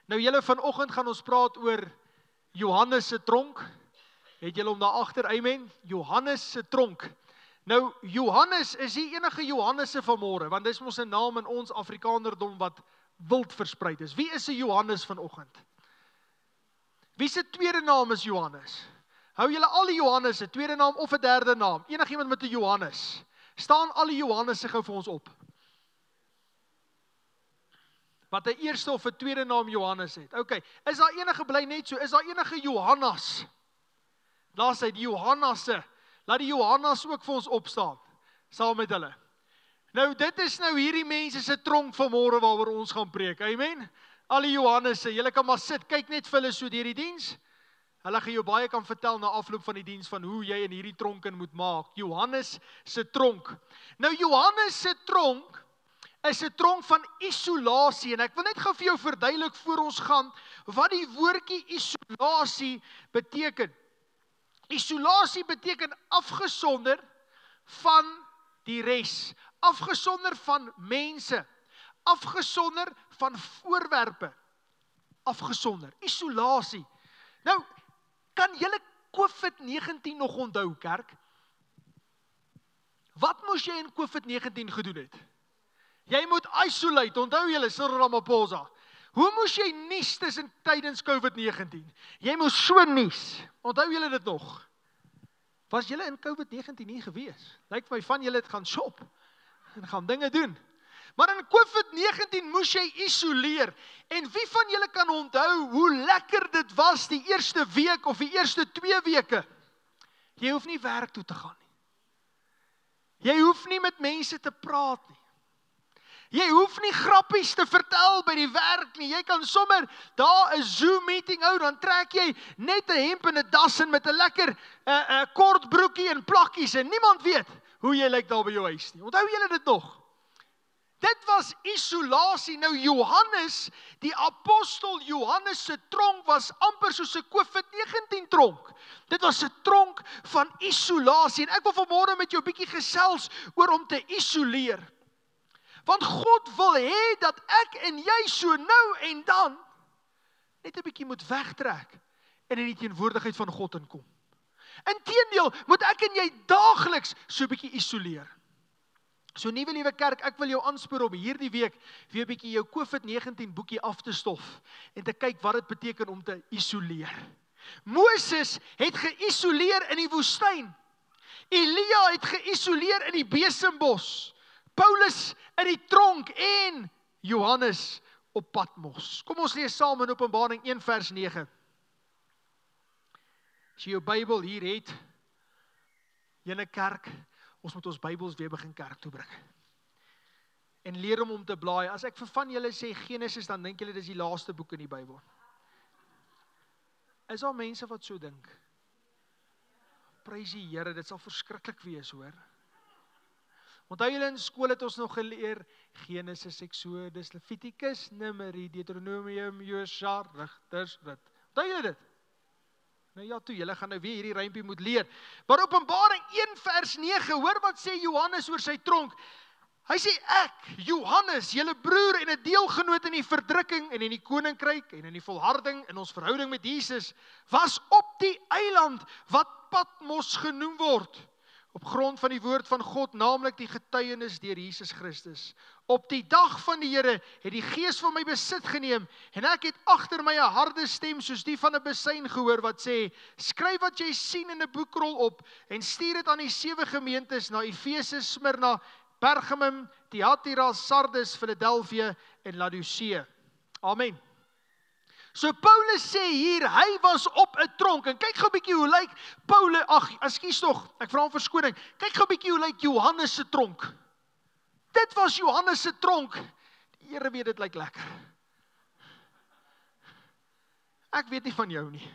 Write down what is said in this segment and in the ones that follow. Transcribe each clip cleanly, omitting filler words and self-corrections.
Nou julle vanoggend gaan ons praat oor Johannes se tronk. Het julle hom daar agter, amen? Johannes se tronk. Nou Johannes is nie enige Johannesse vanmôre, want dis mos 'n naam in ons Afrikanerdom wat wild verspreid is. Wie is 'n Johannes vanoggend? Wie se tweede naam is Johannes? Hou julle al die Johannesse, tweede naam of 'n derde naam? Enigiemand met 'n Johannes? Staan al die Johannesse gou vir ons op. Wat 'n eerste of 'n tweede naam Johannes het. Okay, is daar enige bly net so? Is daar enige Johannes? Daar sê die Johannasse. Laat die Johannes ook vir ons opstaan, saam met hulle. Nou dit is nou hierdie mense se tronk vanmôre waaroor ons gaan preek. Amen. Al die Johannesse, julle kan maar sit, kyk net vir hulle so deur die diens. Hulle gaan jou baie kan vertel na afloop van die diens van hoe jy in hierdie tronk in moet maak. Johannes se tronk. Nou Johannes se tronk is 'n tronk van isolasie en ek wil net gou vir jou verduidelik voor ons gaan wat die woordjie isolasie beteken. Isolasie beteken afgesonder van die res, afgesonder van mense, afgesonder van voorwerpe, afgesonder, isolasie. Nou, kan julle COVID-19 nog onthou, kerk? Wat moes jy in COVID-19 gedoen het? Jy moet isolate, onthou julle, Cyril Ramaphosa. Hoe moes jy nies tydens COVID-19? Jy moes so nies. Onthou julle dit nog? Was julle in COVID-19 nie gewees? Lyk vir my van julle het gaan shop en gaan dinge doen. Maar in COVID-19 moes jy isoleer. En wie van julle kan onthou hoe lekker dit was die eerste week of die eerste 2 weke? Jy hoef nie werk toe te gaan nie. Jy hoef nie met mense te praat nie. Jy hoef nie grappies te vertel by die werk nie. Jy kan sommer daar 'n Zoom meeting hou, dan trek jy net 'n hemp en 'n das in met 'n lekker kort broekie en plakkies en niemand weet hoe jy lyk daar by jou huis nie. Onthou julle dit nog? Dit was isolasie. Nou Johannes, die apostel Johannes se tronk was amper soos 'n COVID-19 tronk. Dit was 'n tronk van isolasie en ek wil vanmôre met jou 'n bietjie gesels oor om te isoleer. Want God wil hê dat ek en jy so nou en dan net 'n bietjie moet wegtrek en in die teenwoordigheid van God inkom. Inteendeel, moet ek en jy daagliks so 'n bietjie isoleer. So nuwe liewe kerk, ek wil jou aanspoor om hierdie week weer 'n bietjie jou COVID-19 boekie af te stof en te kyk wat dit beteken om te isoleer. Moses het geïsoleer in die woestyn. Elia het geïsoleer in die besembos. Paulus in die tronk en Johannes op Patmos. Kom ons lees saam in Openbaring 1 vers 9. As jy jou Bybel hier het, jyne kerk, ons moet ons Bybels weer begin kerk toe bring. En leer om te blaai. As ek vir van julle sê Genesis, dan dink julle dis die laaste boek in die Bybel. Is daar mense wat so dink? Prys die Here, dit sal verskriklik wees, hoor. Onthou julle in skool het ons nog geleer Genesis, Exodus, Levitikus, Numeri, Deuteronomium, Josua, Rigters, Rut. Onthou julle dit? Nou ja, toe, julle gaan nou weer hierdie rympie moet leer. Maar Openbaring 1 vers 9, hoor wat sê Johannes oor sy tronk. Hy sê ek, Johannes, julle broer en 'n deelgenoot in die verdrukking en in die koninkryk en in die volharding in ons verhouding met Jesus, was op die eiland wat Patmos genoem word. Op grond van die woord van God, naamlik die getuienis deur Jesus Christus. Op die dag van die Here het die Gees van my besit geneem en ek het agter my 'n harde stem soos die van 'n besyn gehoor wat sê: skryf wat jy sien in 'n boekrol op en stuur dit aan die 7 gemeentes na Efese, Smyrna, Pergamum, Thyatira, Sardes, Philadelphia en Laodicea. Amen. So Paulus sê hier, hy was op 'n tronk, en kyk gou 'n bietjie hoe lyk Paulus, ekskuus tog, ek vra om verskoning, kyk gou 'n bietjie hoe lyk Johannes se tronk. Dit was Johannes se tronk, die Here weet dit lyk lekker. Ek weet nie van jou nie.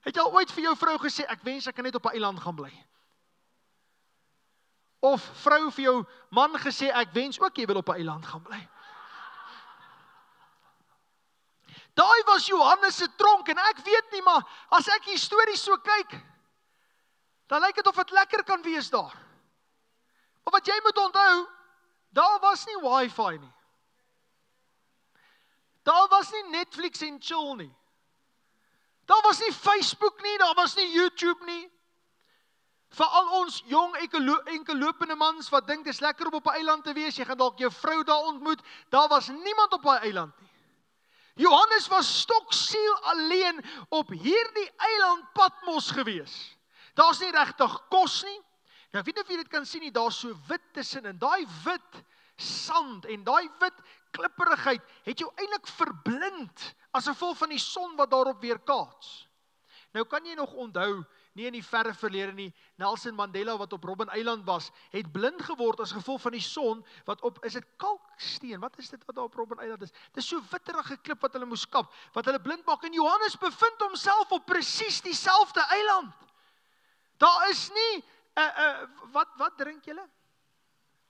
Het jy al ooit vir jou vrou gesê, ek wens ek kan net op 'n eiland gaan bly? Of vrou vir jou man gesê, ek wens ook jy wil op 'n eiland gaan bly? Daai was Johannes se tronk, en ek weet nie, maar as ek die storie so kyk, dan lyk dit of dit lekker kan wees daar. Maar wat jy moet onthou, daar was nie wifi nie. Daar was nie Netflix en chill nie. Daar was nie Facebook nie, daar was nie YouTube nie. Vir al ons jong enkellopende mans wat dink dis lekker om op 'n eiland te wees, jy gaan dalk jou vrou daar ontmoet, daar was niemand op daai eiland nie. Johannes was stoksiel alleen op hierdie eiland Patmos gewees. Daar's nie regtig kos nie. Nou weet nie of jy dit kan sien nie, daar's so wit tussenin. Daai wit sand en daai wit klipperigheid het jou eintlik verblind as gevolg van die son wat daarop weerkaats. Nou kan jy nog onthou, nie in die verre verlede nie, Nelson Mandela wat op Robben Eiland was, het blind geword as gevolg van die son wat op, is dit kalksteen, wat is dit wat daar op Robben Eiland is? Dit is so witterige klip wat hulle moes kap, wat hulle blind maak, en Johannes bevind homself op presies dieselfde eiland. Daar is nie, wat drink julle?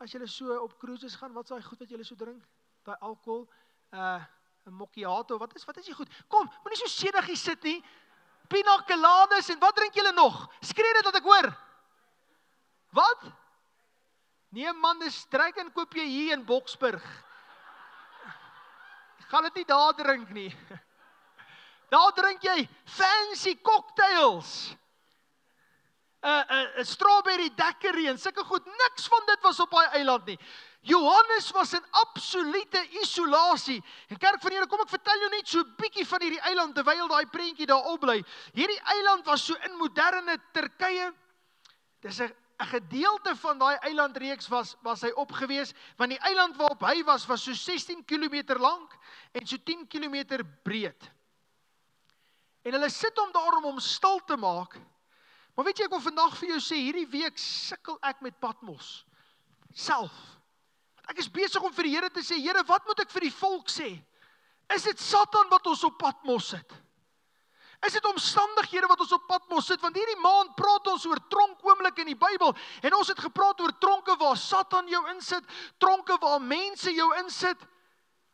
As julle so op cruises gaan, wat is daai goed wat julle so drink? Daai alcohol, 'n macchiato, wat is die goed? Kom, moenie so sedig hier sit nie. Pina coladas en wat drink julle nog? Skree dit dat ek hoor. Wat? Nee man, dis stryk en koop jy hier in Boksburg. Ek gaan dit nie daar drink nie. Daar drink jy fancy cocktails. Strawberry daiquiri en sulke goed. Niks van dit was op daai eiland nie. Johannes was in absolute isolasie. En kerk van Here, kom ek vertel jou net so bietjie van hierdie eiland terwyl daai prentjie daar opbly. Hierdie eiland was so in moderne Turkye. Dis 'n gedeelte van daai eilandreeks was hy opgewees, want die eiland waarop hy was so 16 km lank en so 10 km breed. En hulle sit hom daar om hom stil te maak. Maar weet jy, ek wil vandag vir jou sê, hierdie week sukkel ek met Patmos self. Ek is besig om vir die Here te sê, Here, wat moet ek vir die volk sê? Is dit Satan wat ons op Patmos sit? Is dit omstandighede wat ons op Patmos sit? Want hierdie maand praat ons oor tronkoomblikke in die Bybel, en ons het gepraat oor tronke waar Satan jou insit, tronke waar mense jou insit,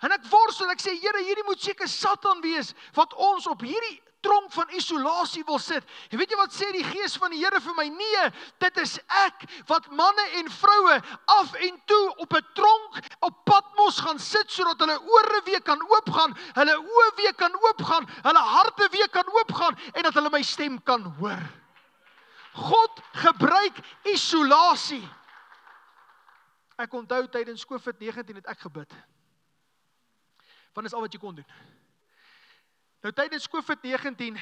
en ek worstel, ek sê, Here, hierdie moet seker Satan wees, wat ons op hierdie tronk van isolasie wil sit. En weet jy wat sê die Gees van die Here vir my? Nee, dit is ek wat manne en vroue af en toe op 'n tronk op Patmos gaan sit, sodat hulle ore weer kan oopgaan, hulle oë weer kan oopgaan, hulle harte weer kan oopgaan, en dat hulle my stem kan hoor. God gebruik isolasie. Ek onthou tydens COVID-19 het ek gebid. Want dis al wat jy kon doen. Nou tydens COVID-19,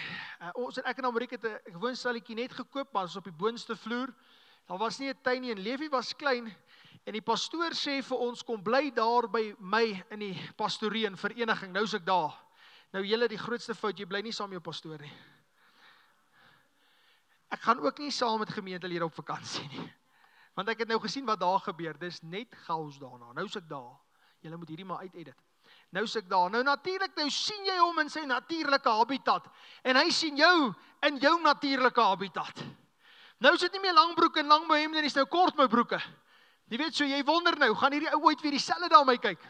ons en ek en Amerika het 'n woonstalletjie net gekoop, maar ons op die boonste vloer. Daar was nie 'n tuin nie en Levi was klein, en die pastoor sê vir ons, kom bly daar by my in die pastorie en vereniging. Nou is ek daar. Nou julle, die grootste fout, jy bly nie saam met jou pastoor nie. Ek gaan ook nie saam met gemeentelede op vakansie nie. Want ek het nou gesien wat daar gebeur. Dis net chaos daarna. Nou is ek daar. Julle moet hierdie maar uit-edit. Nou is ek daar. Nou natuurlik, nou sien jy hom in sy natuurlike habitat. En hy sien jou in jou natuurlike habitat. Nou is dit nie meer langbroek en lang hemde, dis nou kortmoubroeke. Jy weet so, jy wonder nou, gaan hierdie ou ooit weer dieselfde daar my kyk?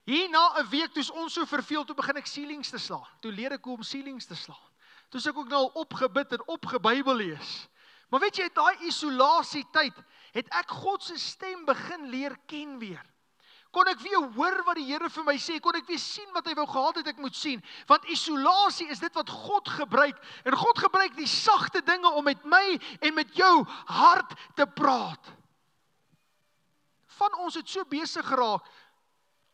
Hier na 'n week, toe ons so verveel, toe begin ek ceilings te slaan. Toe leer ek hoe om ceilings te slaan. Toe is ek ook nou al opgebid en opgebybel lees. Maar weet jy, daai isolasie tyd, het ek God se stem begin leer ken weer. Kon ek weer hoor wat die Here vir my sê, kon ek weer sien wat hy wou gehad het ek moet sien, want isolasie is dit wat God gebruik, en God gebruik die sagte dinge om met my en met jou hart te praat. Van ons het so besig geraak,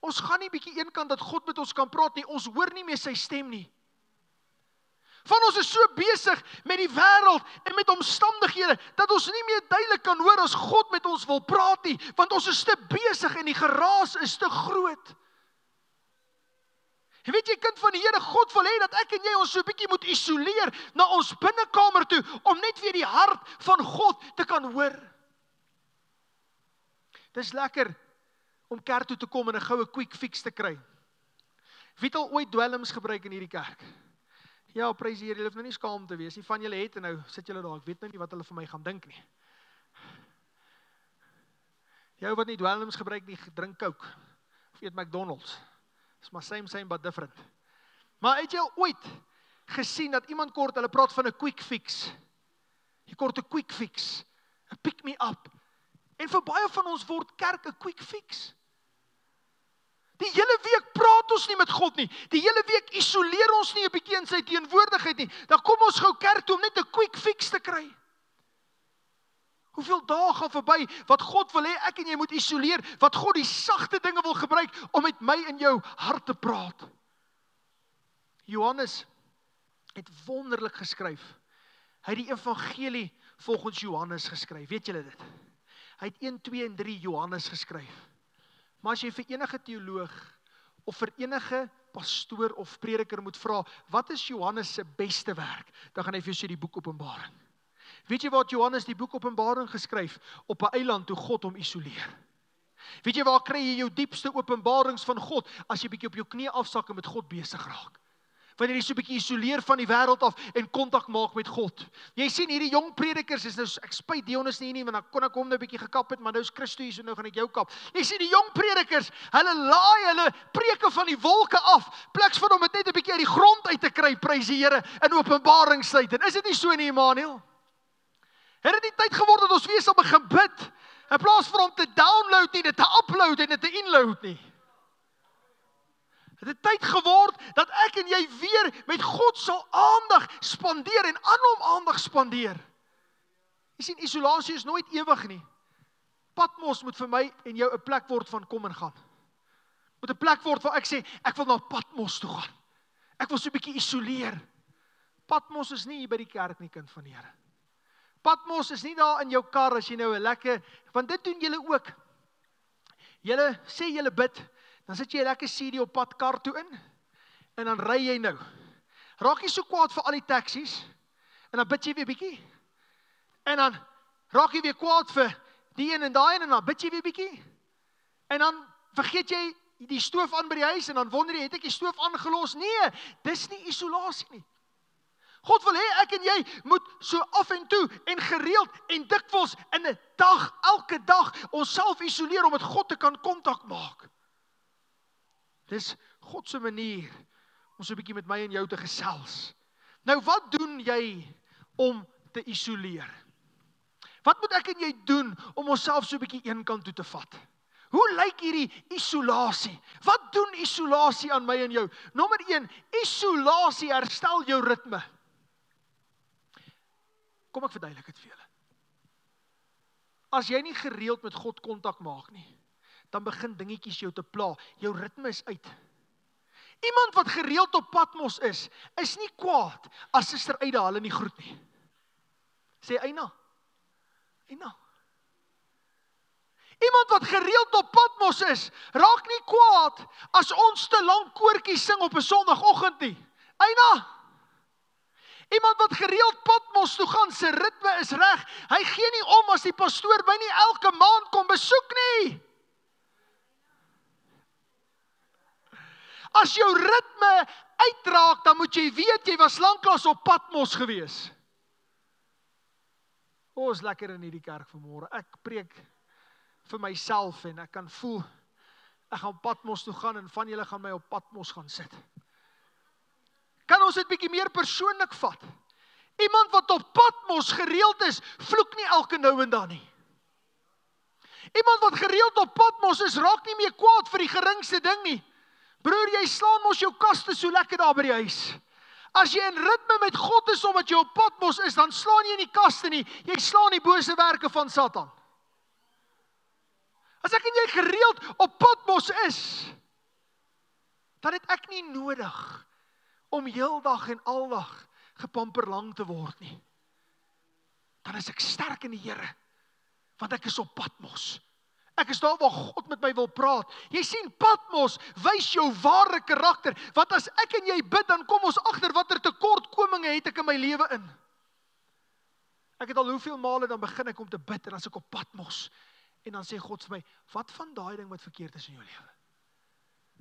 ons gaan nie bietjie eenkant dat God met ons kan praat nie, ons hoor nie meer sy stem nie. Van ons is so besig met die wêreld en met omstandighede, dat ons nie meer duidelik kan hoor as God met ons wil praat nie, want ons is te besig en die geraas is te groot. En weet jy, kind van die Here, God wil hê dat ek en jy ons so 'n bietjie moet isoleer na ons binnekamer toe, om net weer die hart van God te kan hoor. Dis lekker om kerk toe te kom en 'n goue quick fix te kry. Wie het al ooit dwelms gebruik in hierdie kerk? Ja, prys die Here, julle hoef nou nie skaam te wees nie, van julle het en nou sit julle daar, ek weet nou nie wat hulle vir my gaan dink nie. Jou wat nie dwelms gebruik nie, drink Coke, of eet McDonald's. Dis maar same but different. Maar het jy al ooit gesien dat iemand kort, hulle praat van 'n quick fix. Jy kort 'n quick fix, 'n pick me up. En vir baie van ons word kerk 'n quick fix. Die hele week praat ons nie met God nie. Die hele week isoleer ons nie 'n bietjie in sy teenwoordigheid nie. Dan kom ons gou kerk toe om net 'n quick fix te kry. Hoeveel dae gaan verby wat God wil hê ek en jy moet isoleer, wat God die sagte dinge wil gebruik om met my in jou hart te praat. Johannes het wonderlik geskryf. Hy het die evangelie volgens Johannes geskryf. Weet julle dit? Hy het 1, 2 en 3 Johannes geskryf. Maar as jy vir enige teoloog of vir enige pastoor of prediker moet vra, wat is Johannes se beste werk? Dan gaan hy vir jou sê die boek Openbaring. Weet jy waar Johannes die boek Openbaring geskryf? Op 'n eiland toe God hom isoleer. Weet jy waar kry jy jou diepste openbarings van God? As jy bietjie op jou knie afsak en met God besig raak. Wanneer jy so 'n bietjie isoleer van die wêreld af en kontak maak met God. Jy sien hierdie jong predikers is nou, ek spyt Dionis nie, want dan kon ek hom nou 'n bietjie gekap het, maar nou is Christo hier, so nou gaan ek jou kap. Jy sien die jong predikers, hulle laai hulle preke van die wolke af, pleks van om dit net 'n bietjie uit die grond uit te kry, prys die Here, in Openbaringstyd. En is dit nie so nie, Emmanuel? Het dit nie tyd geword dat ons weer sal begin bid, in plaas van om te download nie, dit te upload en dit te inload nie? Het dit tyd geword dat ek en jy weer met God sal aandag spandeer en aan hom aandag spandeer. Jy sien, isolasie is nooit ewig nie. Patmos moet vir my en jou 'n plek word van kom en gaan. Moet 'n plek word waar ek sê, ek wil na Patmos toe gaan. Ek wil so 'n bietjie isoleer. Patmos is nie hier by die kerk nie, kind van die Here. Patmos is nie daar in jou kar as jy nou 'n lekker, want dit doen julle ook. Julle sê julle bid, dan sit jy 'n lekker CD op pad kar toe in, en dan ry jy nou. Raak jy so kwaad vir al die taksies, en dan bid jy weer bietjie, en dan raak jy weer kwaad vir die een en daai een, en dan bid jy weer bietjie, en dan vergeet jy die stoof aan by die huis, en dan wonder jy, het ek die stoof aangelos? Nee, dis nie isolasie nie. God wil hê ek en jy moet so af en toe en gereeld en dikwels in 'n dag, elke dag onsself isoleer om met God te kan kontak maak. Dis God se manier om so 'n bietjie met my en jou te gesels. Nou wat doen jy om te isoleer? Wat moet ek en jy doen om onsself so 'n bietjie eenkant toe te vat? Hoe lyk hierdie isolasie? Wat doen isolasie aan my en jou? Nommer 1, isolasie herstel jou ritme. Kom ek verduidelik dit vir julle. As jy nie gereeld met God kontak maak nie, dan begin dingetjies jou te pla. Jou ritme is uit. Iemand wat gereeld op Patmos is nie kwaad as Suster Eida hulle nie groet nie. Sê Eina. Eina. Iemand wat gereeld op Patmos is, raak nie kwaad as ons te lank koortjies sing op 'n Sondagoggend nie. Eina. Iemand wat gereeld Patmos toe gaan, sy ritme is reg. Hy gee nie om as die pastoor my nie elke maand kom besoek nie. As jou ritme uitraak, dan moet jy weet, jy was lanklaas op Patmos gewees. Is lekker in hierdie kerk vanmôre. Ek preek vir myself en ek kan voel, ek gaan op Patmos toe gaan en van julle gaan my op Patmos gaan sit. Kan ons dit bietjie meer persoonlik vat? Iemand wat op Patmos gereeld is, vloek nie elke nou en dan nie. Iemand wat gereeld op Patmos is, raak nie meer kwaad vir die geringste ding nie. Broer, jy slaan mos jou kaste so lekker daar by die huis. As jy in ritme met God is omdat jy op Patmos is, dan slaan jy nie die kaste nie. Jy slaan die bose werke van Satan. As ek en jy gereeld op Patmos is, dan het ek nie nodig om heeldag en aldag gepamperlang te word nie. Dan is ek sterk in die Here, want ek is op Patmos. Ek is daar waar God met my wil praat. Jy sien, Patmos wys jou ware karakter, want as ek en jy bid, dan kom ons agter watter tekortkominge het ek in my lewe in. Ek het al hoeveel male dan begin ek om te bid, en as ek op Patmos, en dan sê God vir my, wat van daai ding wat verkeerd is in jou lewe?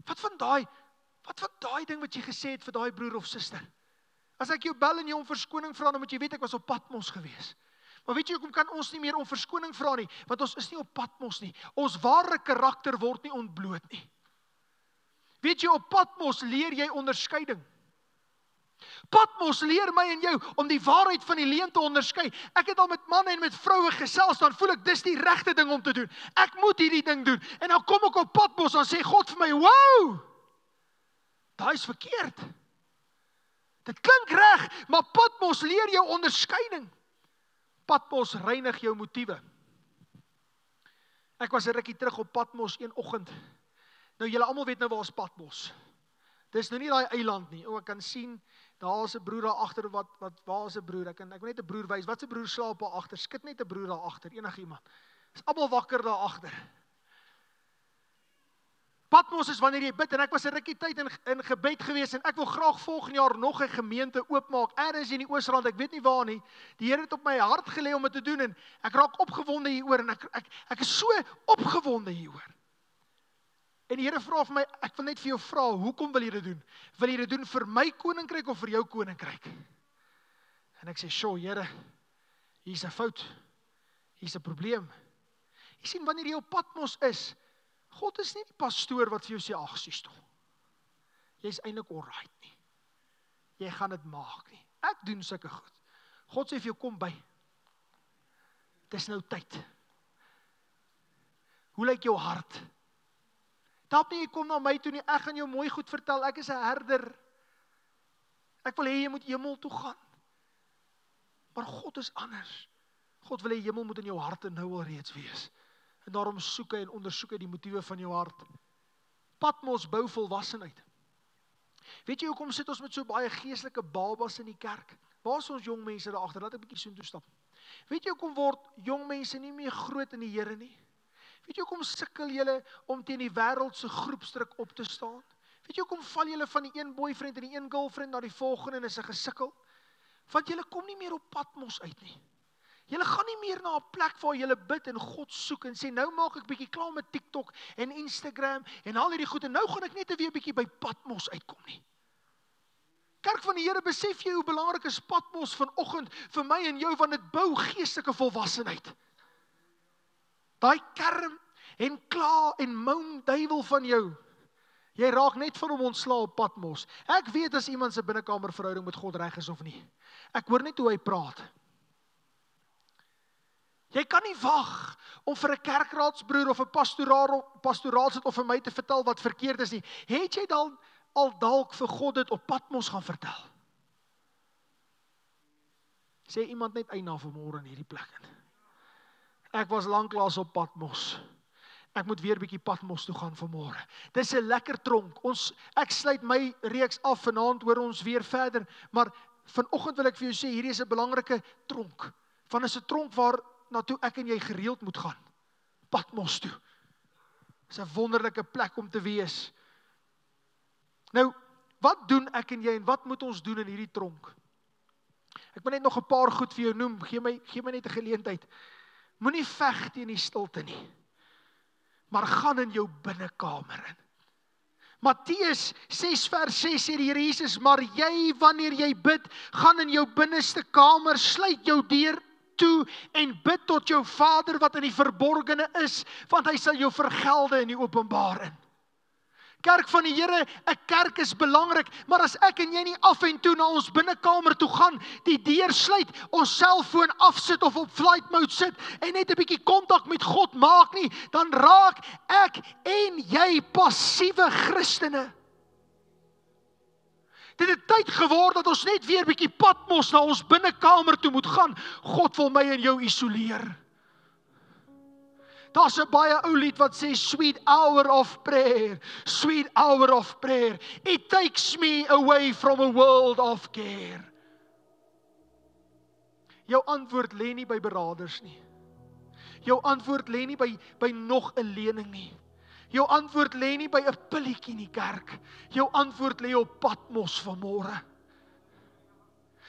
Wat van daai ding wat jy gesê het vir daai broer of suster? As ek jou bel en jy om verskoning vra, dan moet jy weet ek was op Patmos gewees. Maar weet jy, hoekom kan ons nie meer om verskoning vra nie? Want ons is nie op Patmos nie. Ons ware karakter word nie ontbloot nie. Weet jy, op Patmos leer jy onderskeiding. Patmos leer my en jou om die waarheid van die leuen te onderskei. Ek het al met manne en met vroue gesels, dan voel ek dis die regte ding om te doen. Ek moet hierdie ding doen. En dan kom ek op Patmos, dan sê God vir my, wow! daai is verkeerd. Dit klink reg, maar Patmos leer jou onderskeiding. Patmos reinig jou motiewe. Ek was 'n rukkie terug op Patmos een oggend. Nou julle almal weet nou waar is Patmos. Dis nou nie daai eiland nie. Ek kan sien, daar is 'n broer daar agter waar is 'n broer? Ek wil net 'n broer wys. Wat 'n broer slaap daar agter? Skud net 'n broer daar agter, enigiemand. Is almal wakker daar agter. Patmos is wanneer jy bid, en ek was 'n rukkie tyd in gebed gewees, en ek wil graag volgende jaar nog 'n gemeente oopmaak, ergens in die Oosrand, ek weet nie waar nie. Die Here het op my hart gelê om dit te doen, en ek raak opgewonde hieroor, en ek is so opgewonde hieroor. En die Here vra vir my, ek wil net vir jou vra, hoekom wil jy dit doen? Wil jy dit doen vir my koninkryk of vir jou koninkryk? En ek sê, "Sjoe, Here, hier's 'n fout. Hier's 'n probleem." Jy sien, wanneer jy op Patmos is, God is nie die pastoor wat vir jou sê, "Ag, sies toe. Jy's eintlik alright nie. Jy gaan dit maak nie. Ek doen sulke goed." God sê vir jou, "Kom by. Dis nou tyd. Hoe lyk jou hart? Dalk nie, jy kom na my toe nie, ek gaan jou mooi goed vertel, ek is 'n herder. Ek wil hê jy moet hemel toe gaan." Maar God is anders. God wil hê hemel moet in jou harte nou al reeds wees. En daarom soek hy en ondersoek hy die motiewe van jou hart. Patmos bou volwassenheid. Weet jy hoekom sit ons met so baie geestelike babas in die kerk? Waar is ons jong mense daar agter? Laat ek 'n bietjie soontoe stap. Weet jy hoekom word jong mense nie meer groot in die Here nie? Weet jy hoekom sukkel julle om teen die wêreldse groepsdruk op te staan? Weet jy hoekom val julle van die een boyfriend en die een girlfriend na die volgende en is 'n gesukkel? Want julle kom nie meer op Patmos uit nie. Julle gaan nie meer na 'n plek waar julle bid en God soek en sê, nou maak ek bietjie klaar met TikTok en Instagram en al hierdie goed en nou gaan ek net weer bietjie by Patmos uitkom nie. Kerk van die Here, besef jy hoe belangrik is Patmos vanoggend vir my en jou, want dit bou geestelike volwassenheid. Daai kerm en kla en moan duiwel van jou, jy raak net van hom ontslae op Patmos. Ek weet as iemand se binnekamerverhouding met God reg is of nie. Ek hoor net hoe hy praat. Jy kan nie wag om vir 'n kerkraadsbroer of 'n pastoraatslid of vir my te vertel wat verkeerd is nie. Het jy dan al dalk vir God dit op Patmos gaan vertel? Sê iemand net eina vanmôre in hierdie plek in. Ek was lanklaas op Patmos. Ek moet weer bietjie Patmos toe gaan vanmôre. Dis 'n lekker tronk. Ek sluit my reeks af vanaand, hoor ons weer verder, maar vanoggend wil ek vir jou sê, hierdie is 'n belangrike tronk. Van is 'n tronk waar naartoe ek en jy gereeld moet gaan. Patmos toe. Dis 'n wonderlike plek om te wees. Nou, wat doen ek en jy en wat moet ons doen in hierdie tronk? Ek wil net nog 'n paar goed vir jou noem. Gee my net 'n geleentheid. Moenie veg teen die stilte nie, maar gaan in jou binnekamer in. Matteus 6 vers 6 sê die Here Jesus, maar jy, wanneer jy bid, gaan in jou binneste kamer, sluit jou deur toe en bid tot jou Vader wat in die verborgene is, want hy sal jou vergelde in die openbaar in. Kerk van die Here, 'n kerk is belangrik, maar as ek en jy nie af en toe na ons binnekamer toe gaan, die deur sluit, ons selfoon afsit of op flight mode sit en net 'n bietjie kontak met God maak nie, dan raak ek en jy passiewe Christene. Dit het tyd geword dat ons net weer bietjie Patmos na ons binnekamer toe moet gaan. God wil my en jou isoleer. Daar's 'n baie ou lied wat sê, sweet hour of prayer, sweet hour of prayer. It takes me away from a world of care. Jou antwoord lê nie by beraders nie. Jou antwoord lê nie by nog 'n lening nie. Jou antwoord lê nie by 'n pilletjie in die kerk. Jou antwoord lê op Patmos vanmôre.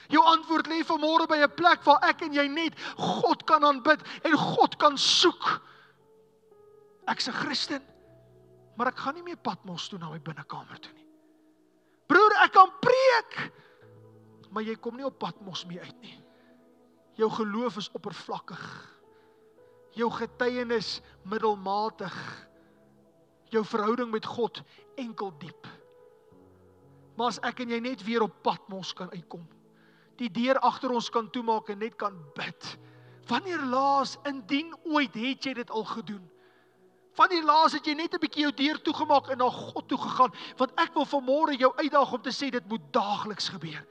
Jou antwoord lê vanmôre by 'n plek waar ek en jy net God kan aanbid en God kan soek. Ek's 'n Christen, maar ek gaan nie meer Patmos toe na my binnekamer toe nie. Broer, ek kan preek, maar jy kom nie op Patmos mee uit nie. Jou geloof is oppervlakkig. Jou getuienis middelmatig. Jou verhouding met God enkel diep. Maar as ek en jy net weer op Patmos kan uitkom, die deur agter ons kan toemaak en net kan bid. Wanneer laas, indien ooit, het jy dit al gedoen? Van die laas het jy net 'n bietjie jou deur toegemaak en na God toe gegaan, want ek wil vanmôre jou uitdaag om te sê, dit moet daagliks gebeur.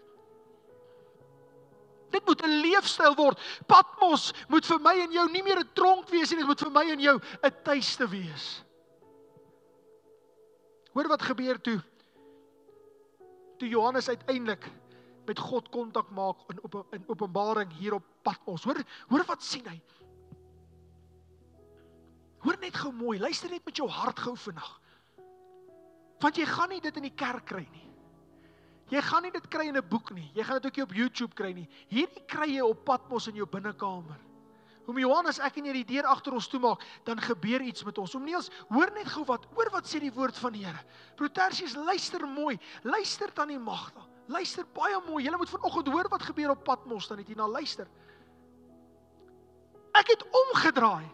Dit moet 'n leefstyl word. Patmos moet vir my en jou nie meer 'n tronk wees nie, dit moet vir my en jou 'n tuiste wees. Hoor wat gebeur toe Johannes uiteindelik met God kontak maak in Openbaring hier op Patmos. Hoor wat sien hy? Hoor net gou mooi, luister net met jou hart gou vandag. Want jy gaan nie dit in die kerk kry nie. Jy gaan nie dit kry in 'n boek nie. Jy gaan dit ook nie op YouTube kry nie. Hierdie kry jy op Patmos in jou binnekamer. Om Johannes, ek en jy die deur agter ons toemaak, dan gebeur iets met ons. Niels, hoor net gou hoor wat sê die woord van die Here. Broer Tertius, luister mooi. Luister Tannie Magda. Luister baie mooi. Julle moet vanoggend hoor wat gebeur op Patmos, dan het jy na luister. Ek het omgedraai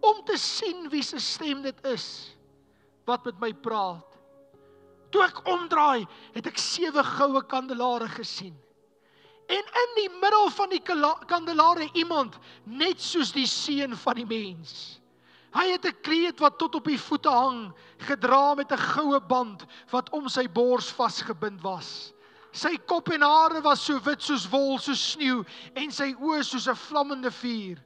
om te sien wie se stem dit is wat met my praat. Toe ek omdraai, het ek 7 goue kandelare gesien. En in die middel van die kandelare iemand, net soos die seun van die mens. Hy het 'n kleed wat tot op die voete hang, gedra met 'n goue band wat om sy bors vasgebind was. Sy kop en hare was so wit soos wol, soos sneeu, en sy oë soos 'n vlammende vuur.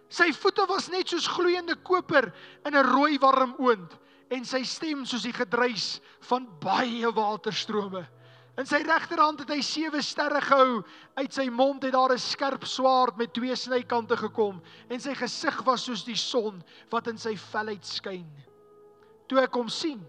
Sy voete was net soos gloeiende koper in 'n rooi warm oond, en sy stem soos die gedruis van baie waterstrome. In sy regterhand het hy 7 sterre gehou, uit sy mond het daar 'n skerp swaard met 2 snykante gekom, en sy gesig was soos die son wat in sy felheid skyn. Toe ek hom sien,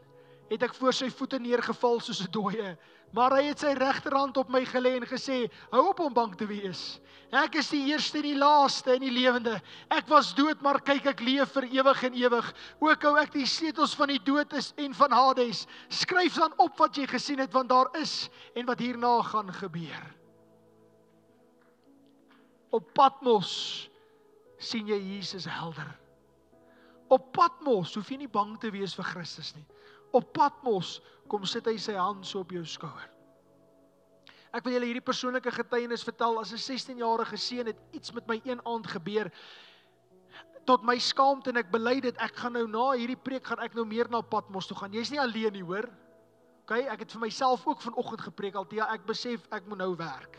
het ek voor sy voete neergeval soos 'n dooie, maar hy het sy regterhand op my gelê en gesê, hou op om bang te wees. Ek is die eerste en die laaste en die lewende. Ek was dood, maar kyk, ek leef vir ewig en ewig. Ook hou ek die sleutels van die dood is en van Hades. Skryf dan op wat jy gesien het, want daar is en wat hierna gaan gebeur. Op Patmos sien jy Jesus helder. Op Patmos hoef jy nie bang te wees vir Christus nie. Op Patmos kom sit hy sy hand so op jou skouer. Ek wil julle hierdie persoonlike getuienis vertel. As 'n 16-jarige seun het iets met my een aand gebeur. Tot my skaamte, en ek bely dit, ek gaan nou na hierdie preek gaan ek nou meer na Patmos toe gaan. Jy's nie alleen nie, hoor. Okay, ek het vir myself ook vanoggend gepreek Althea, ek besef ek moet nou werk.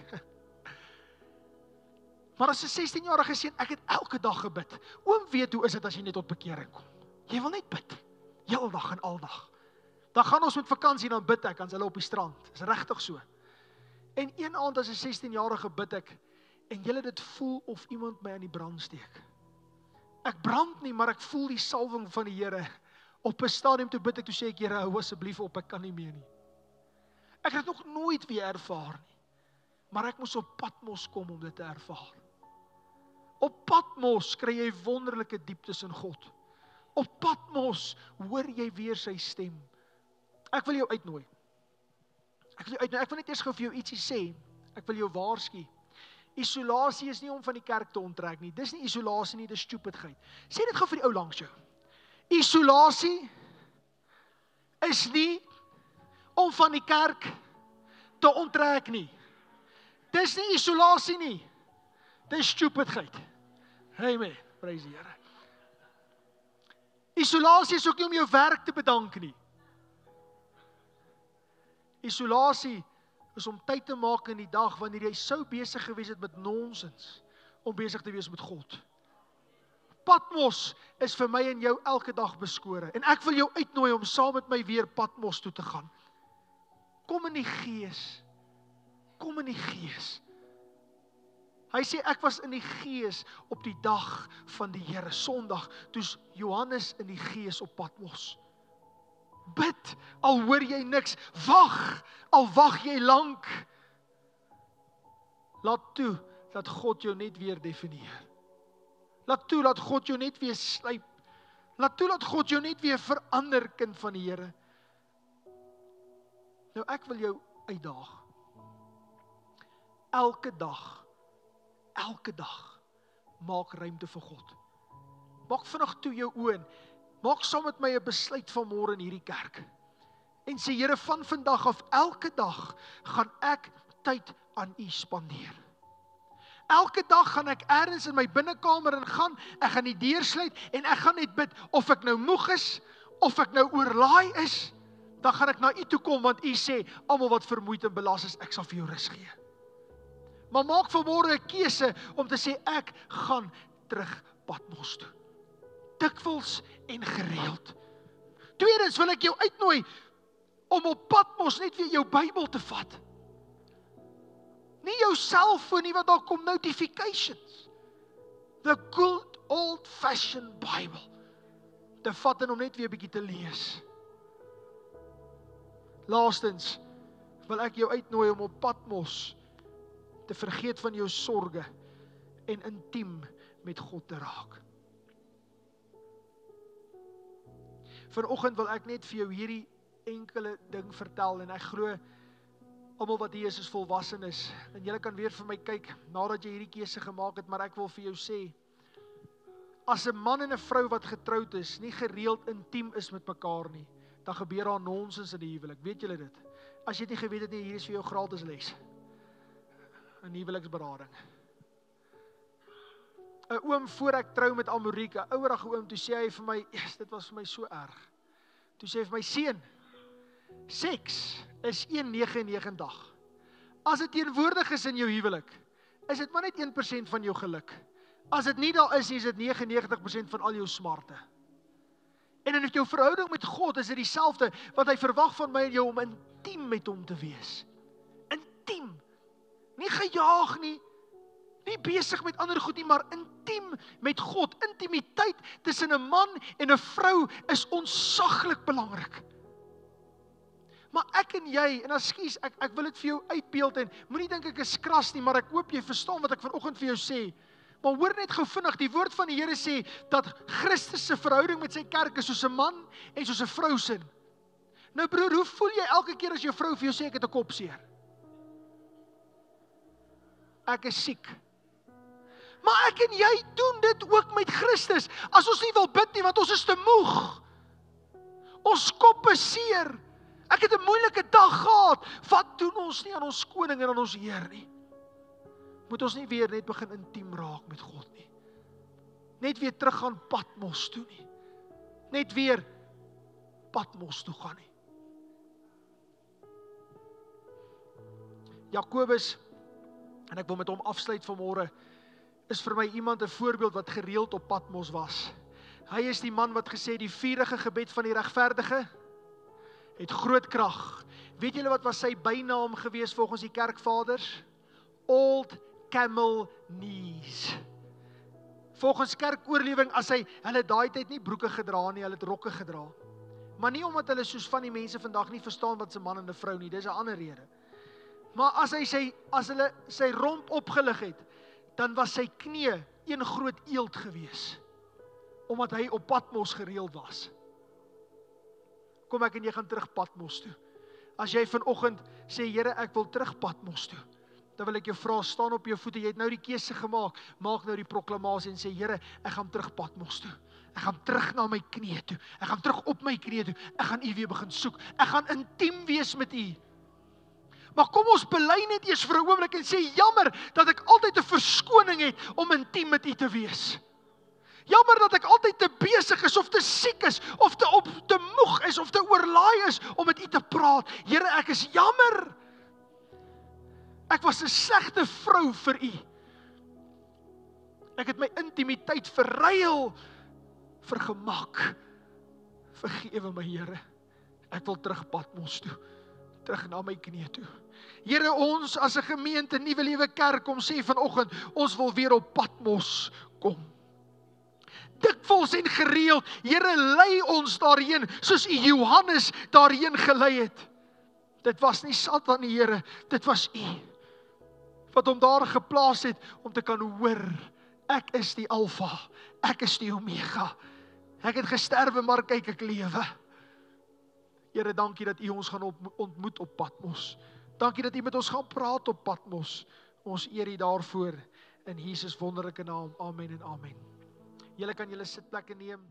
Maar as 'n 16-jarige seun, ek het elke dag gebid. Oom weet hoe is dit as jy net tot bekering kom. Jy wil net bid. Heeldag en aldag. Dan gaan ons met vakansie, dan bid ek, dan is hulle op die strand. Dis regtig so. En een aand as 'n 16-jarige bid ek, en julle dit voel of iemand my aan die brand steek. Ek brand nie, maar ek voel die salwing van die Here. Op 'n stadium toe bid ek, toe sê ek, Here, hou asseblief op, ek kan nie meer nie. Ek het nog nooit weer ervaar nie, maar ek moes op Patmos kom om dit te ervaar. Op Patmos kry jy wonderlike dieptes in God. Op Patmos hoor jy weer sy stem. Ek wil jou uitnooi. Ek wil net eers gou vir jou ietsie sê. Ek wil jou waarsku. Isolasie is nie om van die kerk te onttrek nie. Dis nie isolasie nie, dis stupidheid. Sê dit gou vir die ou langs jou. Isolasie is nie om van die kerk te onttrek nie. Dis nie isolasie nie. Dis stupidheid. Amen. Prys die Here. Isolasie is ook nie om jou werk te bedank nie. Isolasie is om tyd te maak in die dag wanneer jy sou besig gewees het met nonsens, om besig te wees met God. Patmos is vir my en jou elke dag beskore, en ek wil jou uitnooi om saam met my weer Patmos toe te gaan. Kom in die gees. Kom in die gees. Hy sê, ek was in die gees op die dag van die Here, Sondag, toe's Johannes in die gees op Patmos. Bid, al hoor jy niks, wag, al wag jy lank. Laat toe, dat God jou net weer definieer. Laat toe, dat God jou net weer slyp. Laat toe, dat God jou net weer verander, kind van die Here. Nou, ek wil jou uitdaag. Elke dag, maak ruimte vir God. Maak vinnig toe jou oë. Maak saam met my 'n besluit vanmôre in hierdie kerk. En sê, Here, van vandag af, elke dag, gaan ek tyd aan U spandeer. Elke dag gaan ek ergens in my binnekamer ingaan, ek gaan die deur sluit en ek gaan net bid, of ek nou moeg is, of ek nou oorlaai is, dan gaan ek na u toe kom, want u sê, almal wat vermoeid en belas is, ek sal vir jou rus gee. Maar maak vanmôre 'n keuse om te sê, ek gaan terug Patmos toe. Dikwels en gereeld. Tweedens wil ek jou uitnooi om op Patmos net weer jou Bybel te vat. Nie jou selfoon nie, want daar kom notifications. The good old-fashioned Bible. Te vat en om net weer 'n bietjie te lees. Laastens wil ek jou uitnooi om op Patmos te vergeet van jou sorge en intiem met God te raak. Vanoggend wil ek net vir jou hierdie enkele ding vertel en ek glo almal wat hier is volwassenes en julle kan weer vir my kyk nadat jy hierdie keuse gemaak het, maar ek wil vir jou sê, as 'n man en 'n vrou wat getroud is, nie gereeld intiem is met mekaar nie, dan gebeur daar nonsens in die huwelik. Weet julle dit? As jy dit nie geweet het nie, hier is vir jou gratis les. 'n huweliksberading. 'n Oom voor ek trou met Amorieke, 'n ouerige oom, toe sê hy vir my, dit was vir my so erg. Toe sê hy vir my, seun, seks is 1,99. As dit teenwoordig is in jou huwelik, is dit maar net 1% van jou geluk. As dit nie daar is dit 99% van al jou smarte. En in jou verhouding met God is dit dieselfde, wat hy verwag van my en jou om intiem met hom te wees. Intiem. Nie gejaag nie, nie besig met ander goed nie, maar intiem met God. Intimiteit tussen 'n man en 'n vrou is ontsaglik belangrik. Maar ek en jy, en ekskuus, ek wil dit vir jou uitbeeld en moenie dink ek is kras nie, maar ek hoop jy verstaan wat ek vanoggend vir jou sê. Maar hoor net gou vinnig, die woord van die Here sê dat Christus se verhouding met sy kerk is soos 'n man en soos 'n vrou sin. Nou broer, hoe voel jy elke keer as jou vrou vir jou sê ek het 'n kopseer? Ek is siek. Maar ek en jy doen dit ook met Christus. As ons nie wil bid nie, want ons is te moeg. Ons kop is seer. Ek het 'n moeilike dag gehad. Wat doen ons nie aan ons koning en aan ons Heer nie? Moet ons nie weer net begin intiem raak met God nie. Net weer terug gaan Patmos toe nie. Net weer Patmos toe gaan nie. Jakobus, en ek wil met hom afsluit vanmôre, is vir my iemand 'n voorbeeld wat gereeld op Patmos was. Hy is die man wat gesê die vurige gebed van die regverdige het groot krag. Weet julle wat was sy bynaam gewees volgens die kerkvaders? Old Camel Knees. Volgens kerkoorlewing, as hulle daai tyd nie broeke gedra nie, hulle het rokke gedra. Maar nie omdat hulle soos van die mense vandag nie verstaan wat 'n man en 'n vrou nie, dis 'n ander rede. Maar as hulle sy romp opgelig het, dan was sy knie een groot eeld gewees, omdat hy op Patmos gereeld was. Kom ek en jy gaan terug Patmos toe. As jy vanoggend sê, Here, ek wil terug Patmos toe, dan wil ek jou vra, staan op jou voete, jy het nou die keuse gemaak, maak nou die proklamasie en sê, Here, ek gaan terug Patmos toe. Ek gaan terug na my knie toe. Ek gaan terug op my knie toe. Ek gaan U weer begin soek. Ek gaan intiem wees met U. Maar kom ons bely net eers vir 'n oomblik en sê, jammer dat ek altyd 'n verskoning het om intiem met U te wees. Jammer dat ek altyd te besig is of te siek is of te moeg is of te oorlaai is om met U te praat. Here, ek is jammer. Ek was 'n slegte vrou vir U. Ek het my intimiteit verruil vir gemak. Vergewe my, Here. Ek wil terug Patmos toe. Terug na my knie toe. Here, ons as 'n gemeente, Nuwe Lewe Kerk, kom sê vanoggend, ons wil weer op Patmos kom. Dikwels en gereeld, Here, lei ons daarheen, soos U Johannes daarheen gelei het. Dit was nie Satan nie, Here, dit was U, wat hom daar geplaas het, om te kan hoor, ek is die Alfa, ek is die Omega, ek het gesterwe, maar kyk ek lewe. Here, dankie dat U ons gaan ontmoet op Patmos. Dankie dat U met ons gaan praat op Patmos. Ons eer U daarvoor, in Jesus wonderlike naam, amen en amen. Julle kan julle sitplekke neem.